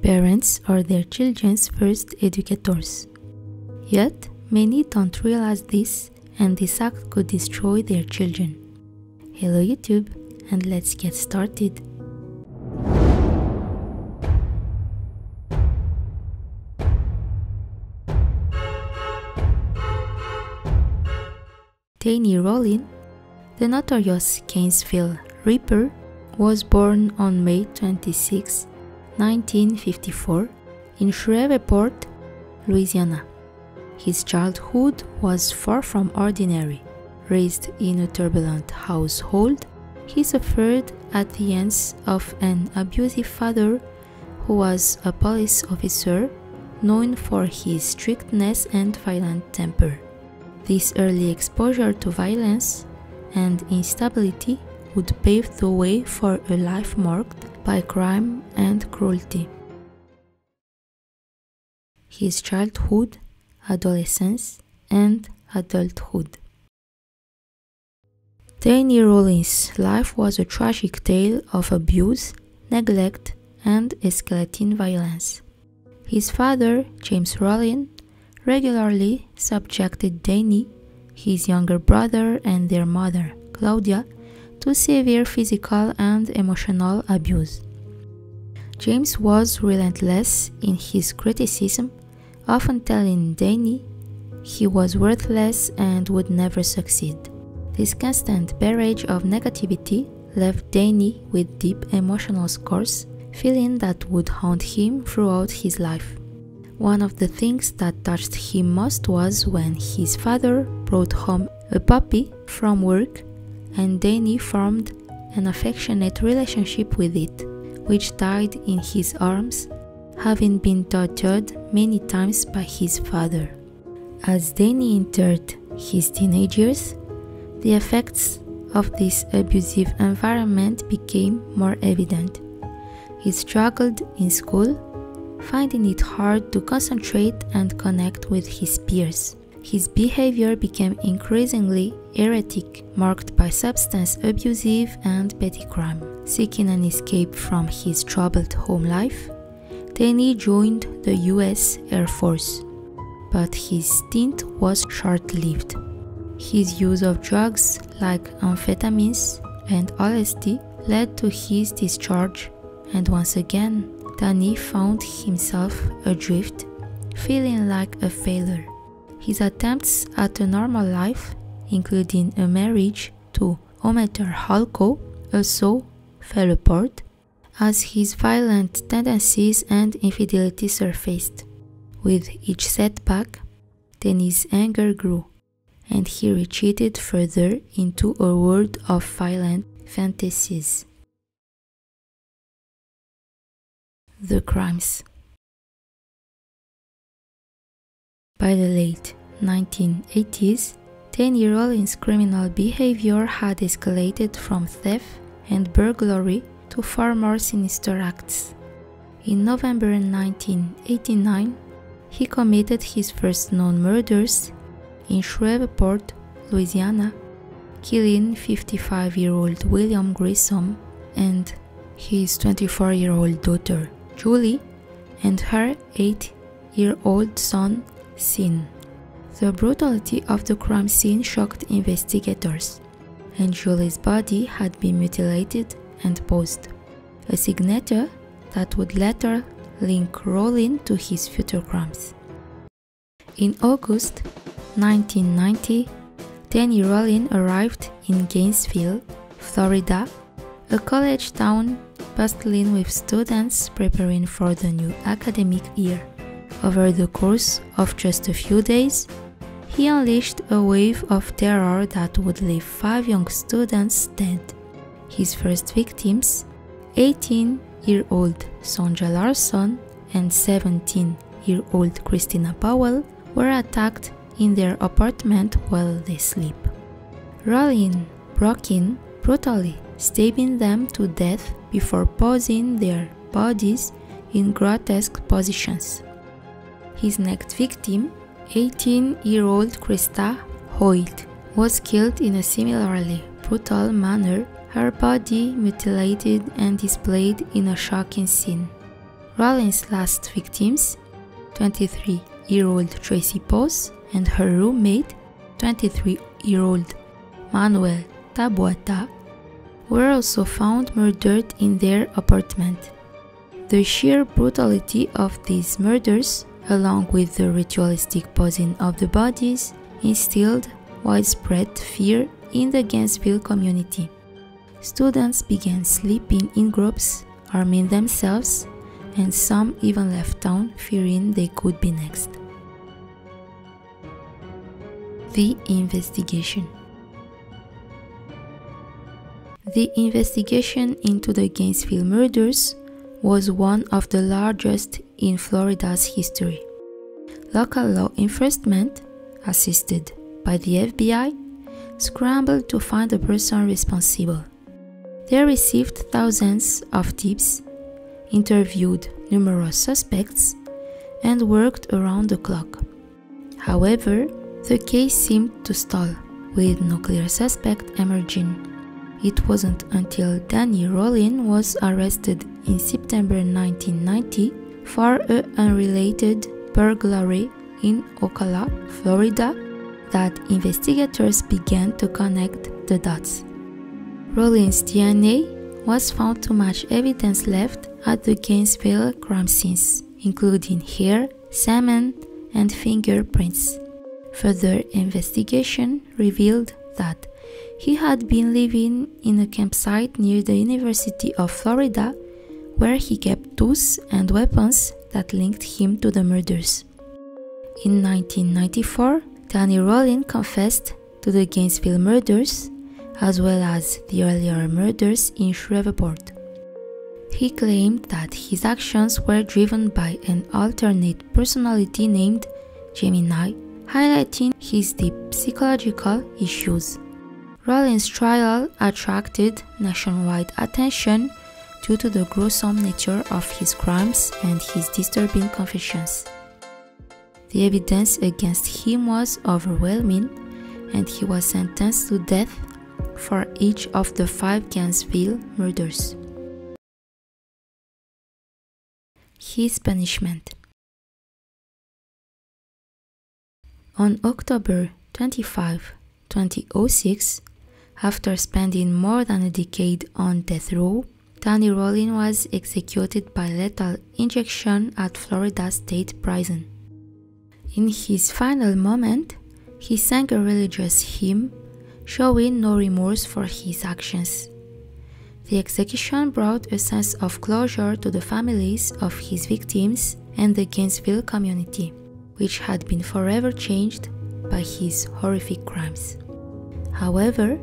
Parents are their children's first educators. Yet, many don't realize this, and this act could destroy their children. Hello YouTube, and let's get started. Danny Rowling, the notorious Gainesville Ripper, was born on May 26, 1954, in Shreveport, Louisiana. His childhood was far from ordinary. Raised in a turbulent household, he suffered at the hands of an abusive father who was a police officer known for his strictness and violent temper. This early exposure to violence and instability would pave the way for a life marked by crime and cruelty. His childhood, adolescence, and adulthood. Danny Rowling's life was a tragic tale of abuse, neglect, and escalating violence. His father, James Rowling, regularly subjected Danny, his younger brother, and their mother, Claudia, to severe physical and emotional abuse. James was relentless in his criticism, often telling Danny he was worthless and would never succeed. This constant barrage of negativity left Danny with deep emotional scars, feeling that would haunt him throughout his life. One of the things that touched him most was when his father brought home a puppy from work and Danny formed an affectionate relationship with it, which died in his arms, having been tortured many times by his father. As Danny entered his teenage years, the effects of this abusive environment became more evident. He struggled in school, finding it hard to concentrate and connect with his peers. His behavior became increasingly erratic, marked by substance abuse and petty crime. Seeking an escape from his troubled home life, Danny joined the US Air Force, but his stint was short-lived. His use of drugs like amphetamines and LSD led to his discharge, and once again, Danny found himself adrift, feeling like a failure. His attempts at a normal life, including a marriage to Ometer Halko, also fell apart as his violent tendencies and infidelity surfaced. With each setback, Danny's anger grew, and he retreated further into a world of violent fantasies. The crimes. By the late 1980s, Danny Rowling's criminal behavior had escalated from theft and burglary to far more sinister acts. In November 1989, he committed his first known murders in Shreveport, Louisiana, killing 55-year-old William Grissom and his 24-year-old daughter, Julie, and her 8-year-old son, Sean. The brutality of the crime scene shocked investigators, and Julie's body had been mutilated and posed, a signature that would later link Rowling to his future crimes. In August 1990, Danny Rowling arrived in Gainesville, Florida, a college town bustling with students preparing for the new academic year. Over the course of just a few days, he unleashed a wave of terror that would leave 5 young students dead. His first victims, 18-year-old Sonja Larson and 17-year-old Christina Powell, were attacked in their apartment while they sleep. Rowling broke in, brutally stabbing them to death before posing their bodies in grotesque positions. His next victim, 18-year-old Krista Hoyt, was killed in a similarly brutal manner, her body mutilated and displayed in a shocking scene. Rawlins' last victims, 23-year-old Tracy Pose and her roommate, 23-year-old Manuel Tabuata, were also found murdered in their apartment. The sheer brutality of these murders, along with the ritualistic posing of the bodies, instilled widespread fear in the Gainesville community. Students began sleeping in groups, arming themselves, and some even left town fearing they could be next. The investigation. The investigation into the Gainesville murders was one of the largest in Florida's history. Local law enforcement, assisted by the FBI, scrambled to find the person responsible. They received thousands of tips, interviewed numerous suspects, and worked around the clock. However, the case seemed to stall, with no clear suspect emerging. It wasn't until Danny Rollin was arrested in September 1990 for an unrelated burglary in Ocala, Florida, that investigators began to connect the dots. Rollin's DNA was found to match evidence left at the Gainesville crime scenes, including hair, semen, and fingerprints. Further investigation revealed that he had been living in a campsite near the University of Florida, where he kept tools and weapons that linked him to the murders. In 1994, Danny Rollin confessed to the Gainesville murders, as well as the earlier murders in Shreveport. He claimed that his actions were driven by an alternate personality named Gemini, highlighting his deep psychological issues. Rollin's trial attracted nationwide attention due to the gruesome nature of his crimes and his disturbing confessions. The evidence against him was overwhelming, and he was sentenced to death for each of the 5 Gainesville murders. His punishment. On October 25, 2006, after spending more than a decade on death row, Danny Rollin was executed by lethal injection at Florida State Prison. In his final moment, he sang a religious hymn, showing no remorse for his actions. The execution brought a sense of closure to the families of his victims and the Gainesville community, which had been forever changed by his horrific crimes. However,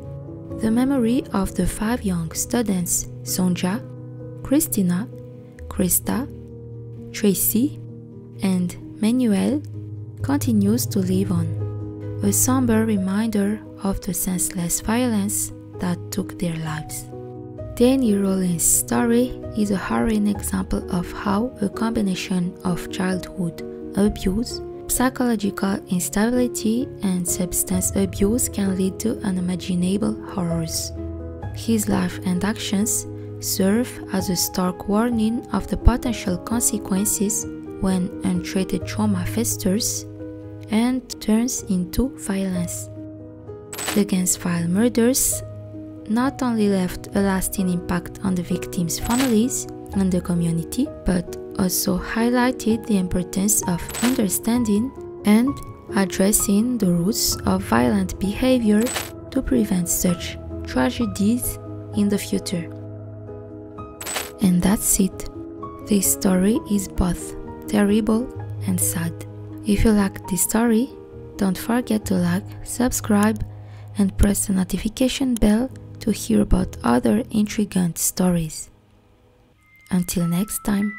the memory of the 5 young students, Sonja, Christina, Krista, Tracy, and Myuu, continues to live on, a somber reminder of the senseless violence that took their lives. Danny Rollin's story is a harrowing example of how a combination of childhood abuse, psychological instability, and substance abuse can lead to unimaginable horrors. His life and actions serve as a stark warning of the potential consequences when untreated trauma festers and turns into violence. The Gainesville murders not only left a lasting impact on the victims' families and the community, but also highlighted the importance of understanding and addressing the roots of violent behavior to prevent such tragedies in the future. And that's it. This story is both terrible and sad. If you like this story, don't forget to like, subscribe, and press the notification bell to hear about other intriguing stories. Until next time.